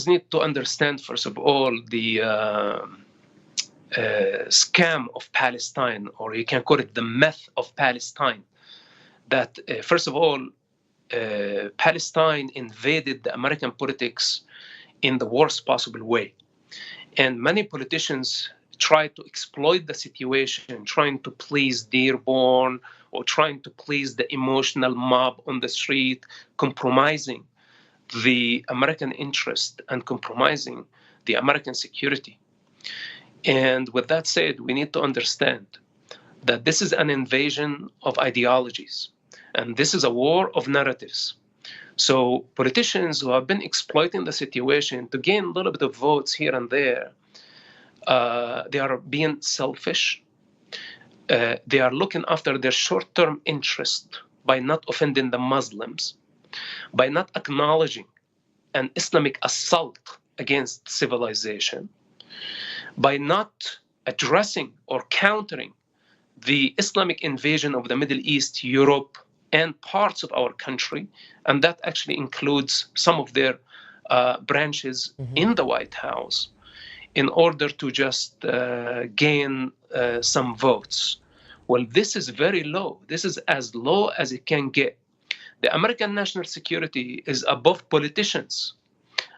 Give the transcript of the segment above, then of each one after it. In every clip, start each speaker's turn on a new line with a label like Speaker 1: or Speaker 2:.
Speaker 1: need to understand, first of all, the scam of Palestine, or you can call it the myth of Palestine. That, first of all, Palestine invaded the American politics in the worst possible way. And many politicians try to exploit the situation, trying to please Dearborn or trying to please the emotional mob on the street, compromising the American interest and compromising the American security. And with that said, we need to understand that this is an invasion of ideologies, and this is a war of narratives. So politicians who have been exploiting the situation to gain a little bit of votes here and there, they are being selfish. They are looking after their short-term interest by not offending the Muslims, by not acknowledging an Islamic assault against civilization, by not addressing or countering the Islamic invasion of the Middle East, Europe, and parts of our country, and that actually includes some of their branches in the White House, in order to just gain some votes. Well, this is very low. This is as low as it can get. The American national security is above politicians.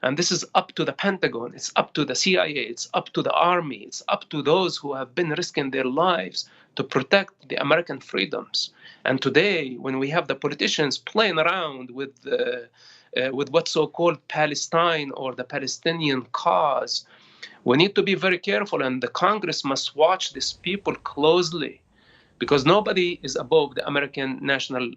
Speaker 1: And this is up to the Pentagon, it's up to the CIA, it's up to the army, it's up to those who have been risking their lives to protect the American freedoms. And today, when we have the politicians playing around with what's so-called Palestine or the Palestinian cause, we need to be very careful, and the Congress must watch these people closely, because nobody is above the American national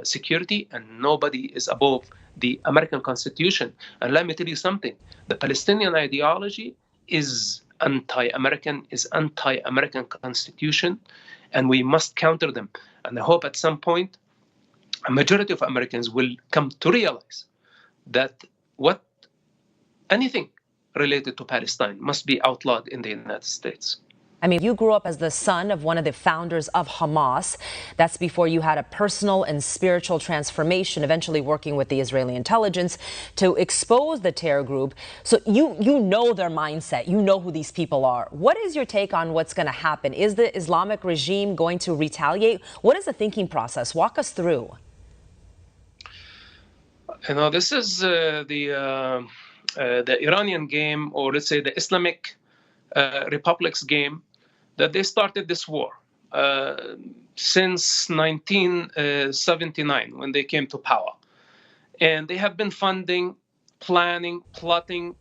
Speaker 1: security, and nobody is above the American Constitution. And let me tell you something, the Palestinian ideology is anti-American, is anti-American Constitution, and we must counter them. And I hope at some point, a majority of Americans will come to realize that anything related to Palestine must be outlawed in the United States.
Speaker 2: I mean, you grew up as the son of one of the founders of Hamas. That's before you had a personal and spiritual transformation, eventually working with the Israeli intelligence to expose the terror group. So you know their mindset. You know who these people are. What is your take on what's going to happen? Is the Islamic regime going to retaliate? What is the thinking process? Walk us through.
Speaker 1: You know, this is the Iranian game, or let's say the Islamic Republic's game, that they started this war since 1979 when they came to power. And they have been funding, planning, plotting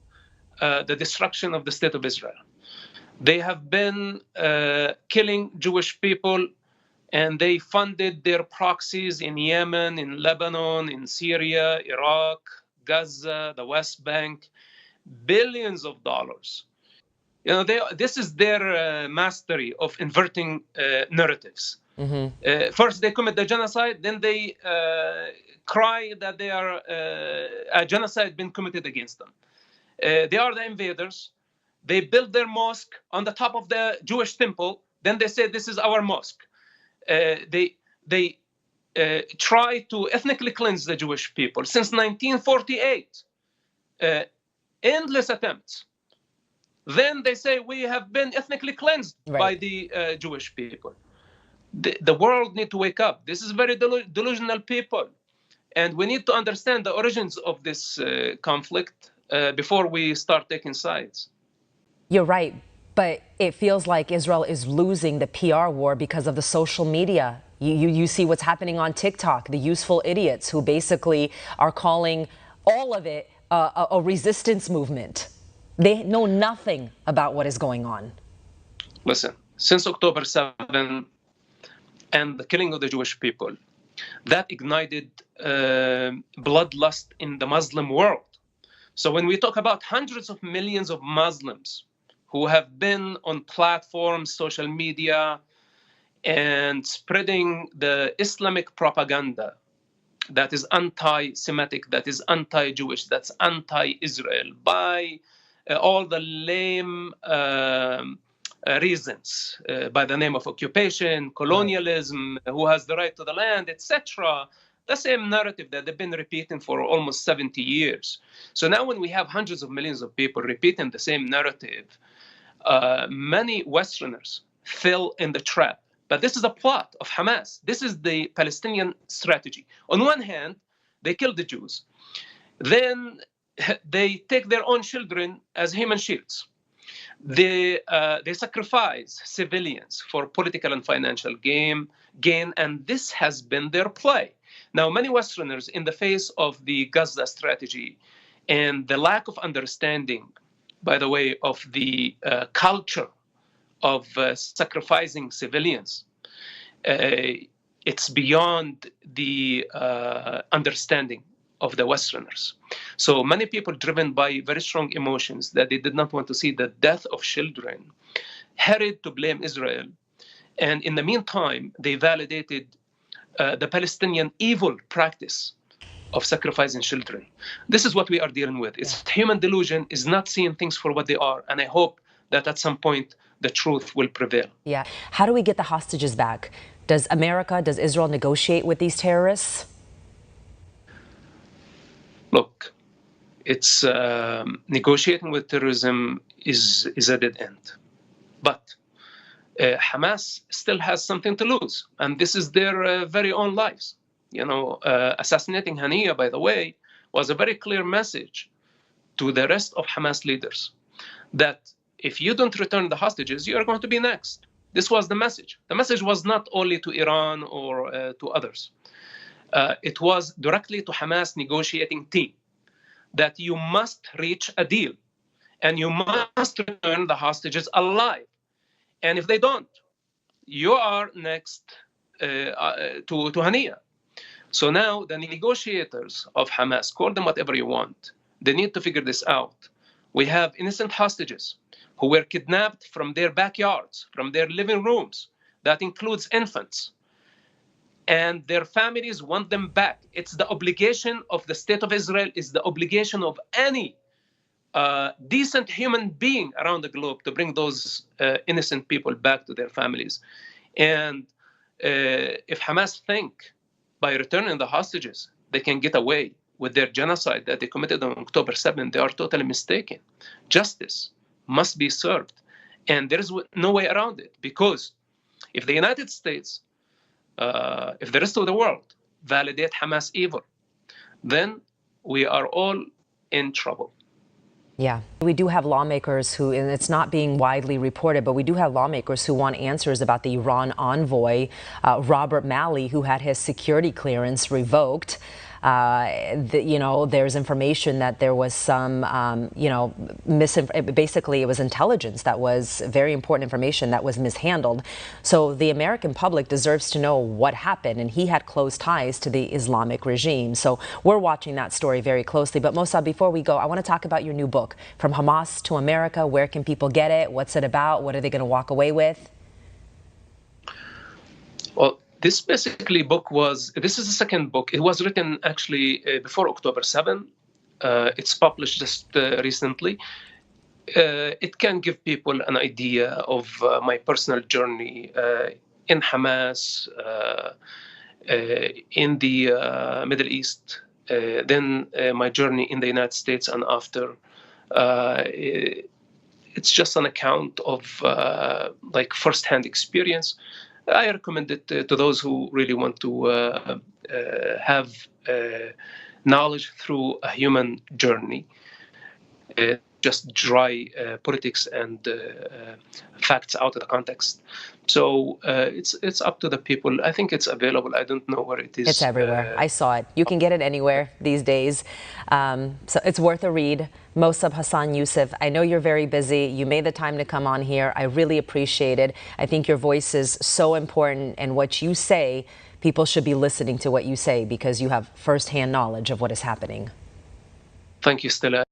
Speaker 1: the destruction of the State of Israel. They have been killing Jewish people, and they funded their proxies in Yemen, in Lebanon, in Syria, Iraq, Gaza, the West Bank, billions of dollars. You know, this is their mastery of inverting narratives. First, they commit the genocide, then they cry that they are a genocide been committed against them. They are the invaders. They build their mosque on the top of the Jewish temple. Then they say, this is our mosque. They try to ethnically cleanse the Jewish people. Since 1948, endless attempts. Then they say we have been ethnically cleansed by the Jewish people. The world need to wake up. This is very delusional people. And we need to understand the origins of this conflict before we start taking sides.
Speaker 2: You're right, but it feels like Israel is losing the PR war because of the social media. You see what's happening on TikTok, the useful idiots who basically are calling all of it a resistance movement. They know nothing about what is going on.
Speaker 1: Listen, since October 7 and the killing of the Jewish people, that ignited bloodlust in the Muslim world. So when we talk about hundreds of millions of Muslims who have been on platforms, social media, and spreading the Islamic propaganda that is anti-Semitic, that is anti-Jewish, that's anti-Israel, by all the lame reasons, by the name of occupation, colonialism, who has the right to the land, etc. the same narrative that they've been repeating for almost 70 years. So now when we have hundreds of millions of people repeating the same narrative, many Westerners fell in the trap. But this is a plot of Hamas. This is the Palestinian strategy. On one hand, they kill the Jews. Then they take their own children as human shields. They sacrifice civilians for political and financial gain, and this has been their play. Now, many Westerners, in the face of the Gaza strategy and the lack of understanding, by the way, of the culture of sacrificing civilians, it's beyond the understanding of the Westerners. So many people driven by very strong emotions that they did not want to see the death of children, hurried to blame Israel. And in the meantime, they validated the Palestinian evil practice of sacrificing children. This is what we are dealing with. It's human delusion, is not seeing things for what they are. And I hope that at some point, the truth will prevail.
Speaker 2: Yeah. How do we get the hostages back? Does Israel negotiate with these terrorists?
Speaker 1: Look, it's negotiating with terrorism is a dead end. But Hamas still has something to lose, and this is their very own lives. Assassinating Haniya, by the way, was a very clear message to the rest of Hamas leaders that if you don't return the hostages, you are going to be next. This was the message. The message was not only to Iran or to others. It was directly to Hamas negotiating team that you must reach a deal and you must return the hostages alive. And if they don't, you are next to Haniya. So now the negotiators of Hamas, call them whatever you want, they need to figure this out. We have innocent hostages who were kidnapped from their backyards, from their living rooms. That includes infants. And their families want them back. It's the obligation of the state of Israel, it's the obligation of any decent human being around the globe to bring those innocent people back to their families. And if Hamas think by returning the hostages, they can get away with their genocide that they committed on October 7th, they are totally mistaken. Justice must be served. And there is no way around it, because if the United States, if the rest of the world validate Hamas evil, then we are all in trouble.
Speaker 2: Yeah, we do have lawmakers who, and it's not being widely reported, but we do have lawmakers who want answers about the Iran envoy, Robert Malley, who had his security clearance revoked. There's information that there was some, basically it was intelligence that was very important information that was mishandled. So the American public deserves to know what happened, and he had close ties to the Islamic regime. So we're watching that story very closely. But Mosab, before we go, I want to talk about your new book, From Hamas to America. Where can people get it? What's it about? What are they going to walk away with?
Speaker 1: Well, this basically this is the second book. It was written actually before October 7. It's published just recently. It can give people an idea of my personal journey in Hamas, in the Middle East, then my journey in the United States and after. It's just an account of like first-hand experience. I recommend it to those who really want to have knowledge through a human journey, just dry politics and facts out of the context. So it's up to the people. I think it's available. I don't know where it is.
Speaker 2: It's everywhere. I saw it. You can get it anywhere these days. So it's worth a read. Mosab, Hassan, Yousef, I know you're very busy. You made the time to come on here. I really appreciate it. I think your voice is so important, and what you say, people should be listening to what you say because you have firsthand knowledge of what is happening.
Speaker 1: Thank you, Stella.